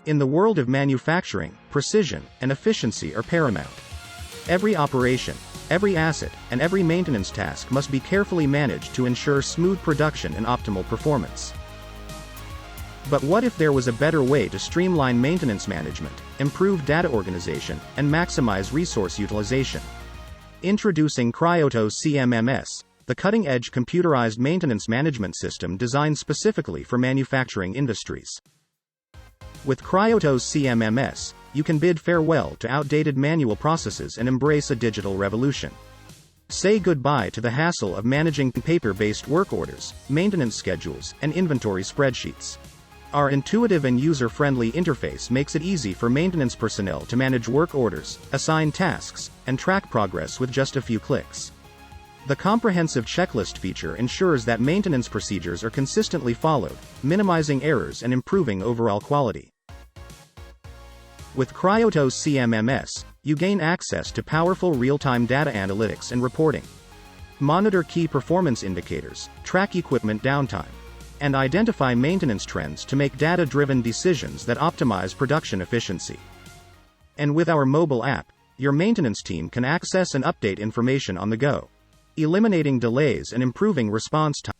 In the world of manufacturing, precision and efficiency are paramount. Every operation, every asset, and every maintenance task must be carefully managed to ensure smooth production and optimal performance. But what if there was a better way to streamline maintenance management, improve data organization, and maximize resource utilization? Introducing Cryotos CMMS, the cutting-edge computerized maintenance management system designed specifically for manufacturing industries. With Cryotos CMMS, you can bid farewell to outdated manual processes and embrace a digital revolution. Say goodbye to the hassle of managing paper-based work orders, maintenance schedules, and inventory spreadsheets. Our intuitive and user-friendly interface makes it easy for maintenance personnel to manage work orders, assign tasks, and track progress with just a few clicks. The comprehensive checklist feature ensures that maintenance procedures are consistently followed, minimizing errors and improving overall quality. With Cryotos CMMS, you gain access to powerful real-time data analytics and reporting. Monitor key performance indicators, track equipment downtime, and identify maintenance trends to make data-driven decisions that optimize production efficiency. And with our mobile app, your maintenance team can access and update information on the go, eliminating delays and improving response time.